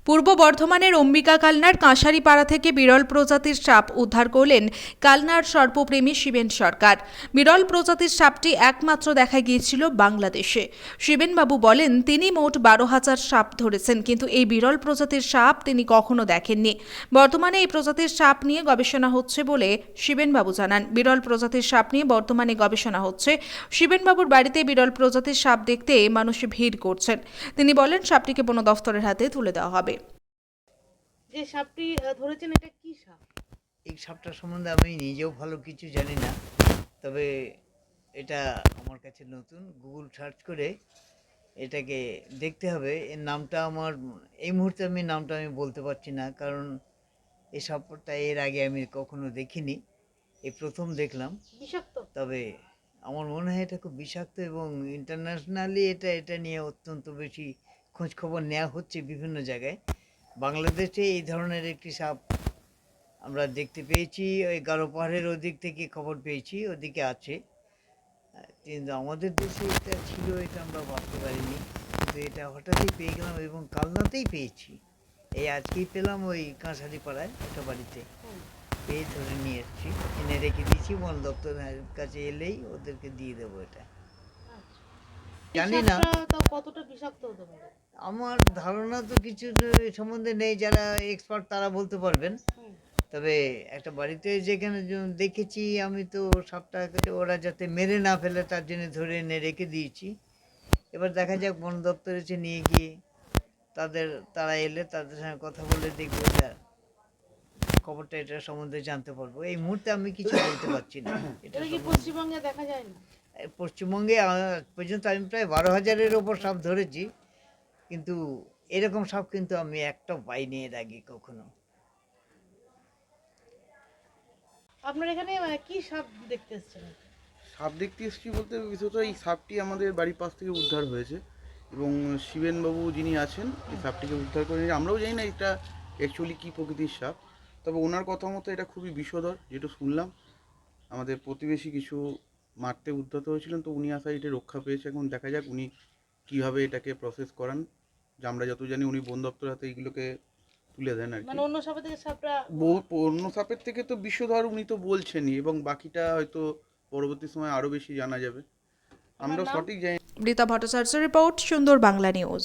পূর্ব বর্ধমানের অম্বিকা কালনার কাঁসারিপাড়া থেকে বিরল প্রজাতির সাপ উদ্ধার করলেন কালনার সর্পপ্রেমী শিবেন সরকার। বিরল প্রজাতির সাপটি একমাত্র দেখা গিয়েছিল বাংলাদেশে। শিবেনবাবু বলেন তিনি মোট 12,000 সাপ ধরেছেন, কিন্তু এই বিরল প্রজাতির সাপ তিনি কখনো দেখেননি। বর্তমানে এই প্রজাতির সাপ নিয়ে গবেষণা হচ্ছে বলে শিবেনবাবু জানান। বিরল প্রজাতির সাপ নিয়ে বর্তমানে গবেষণা হচ্ছে। শিবেনবাবুর বাড়িতে বিরল প্রজাতির সাপ দেখতে মানুষ ভিড় করছেন। তিনি বলেন সাপটিকে বন দফতরের হাতে তুলে দেওয়া হবে। যে সাপটি ধরেছেন, এটা কি সাপ? এই সাপটা সম্বন্ধে আমি নিজেও ভালো কিছু জানি না, তবে এটা আমার কাছে নতুন। গুগল সার্চ করে এটাকে দেখতে হবে। এর নামটা আমার এই মুহূর্তে নামটা আমি বলতে পারছি না, কারণ এই সাপটা এর আগে আমি কখনো দেখিনি, এই প্রথম দেখলাম। বিষাক্ত? তবে আমার মনে হয় এটা খুব বিষাক্ত, এবং ইন্টারন্যাশনালি এটা নিয়ে অত্যন্ত বেশি খোঁজ খবর নেওয়া হচ্ছে বিভিন্ন জায়গায়। বাংলাদেশে এই ধরনের একটি সাপ আমরা দেখতে পেয়েছি, ওই গারো পাহাড়ের ওদিক থেকে খবর পেয়েছি, ওদিকে আছে। কিন্তু আমাদের দেশে এটা ছিল, এটা আমরা ভাবতে পারিনি। কিন্তু এটা হঠাৎই পেয়ে গেলাম, এবং কালনাতেই পেয়েছি। এই আজকেই পেলাম, ওই কাঁসারি পাড়ায় একটা বাড়িতে পেয়ে ধরে নিয়ে এসেছি, এনে রেখে দিয়েছি। বন দপ্তরের কাছে এলেই ওদেরকে দিয়ে দেবো এটা। জানি না, তো কতটা বিষাক্ত হতে পারে? আমার ধারণা তো কিছু সম্বন্ধে নেই, যারা এক্সপার্ট তারা বলতে পারবেন। তবে একটা বাড়িতে যেখানে দেখেছি আমি, তো সাপটাকে ওরা যাতে মেরে না ফেলে তার জন্য ধরে এনে রেখে দিয়েছি। এবার দেখা যাক বন দপ্তরে এসে নিয়ে গিয়ে তারা এলে তাদের সঙ্গে কথা বলে দেখবো, খবরটা এটার সম্বন্ধে জানতে পারবো। এই মুহূর্তে আমি কিছু বলতে পারছি না। এটা কি পশ্চিমবঙ্গে দেখা যায় না? পশ্চিমবঙ্গে আজ পর্যন্ত আমি প্রায় 12,000-এর ওপর সাপ ধরেছি, কিন্তু এরকম সাপ কিন্তু আমি একটাও পাইনি এর আগে কখনো। আপনার এখানে কি সাপ দেখতে এসেছেন? সাপ দেখতে এসেছি বলতে বিশেষত এই সাপটি আমাদের বাড়ির পাশ থেকে উদ্ধার হয়েছে, এবং শিবেনবাবু যিনি আছেন এই সাপটিকে উদ্ধার করে নিয়ে, আমরাও জানি না এটা অ্যাকচুয়ালি কী প্রকৃতির সাপ। তবে ওনার কথা মতো এটা খুবই বিষধর, যেটা শুনলাম। আমাদের প্রতিবেশী কিছু মারতে উদ্যত হয়েছিলেন, তো উনি আসায় এটা রক্ষা পেয়েছে। এখন দেখা যাক উনি কীভাবে এটাকে প্রসেস করান। যে আমরা যত জানি উনি বন দপ্তর হাতে এইগুলোকে তুলে দেন আর কি। মানে অন্য সাপের থেকে সাপটা অন্য সাপের থেকে তো বিষধর উনি তো বলছেনই, এবং বাকিটা হয়তো পরবর্তী সময় আরও বেশি জানা যাবে। আমরা নাম? সঠিক জানি। রীতা ভট্টাচার্য রিপোর্ট, সুন্দর বাংলা নিউজ।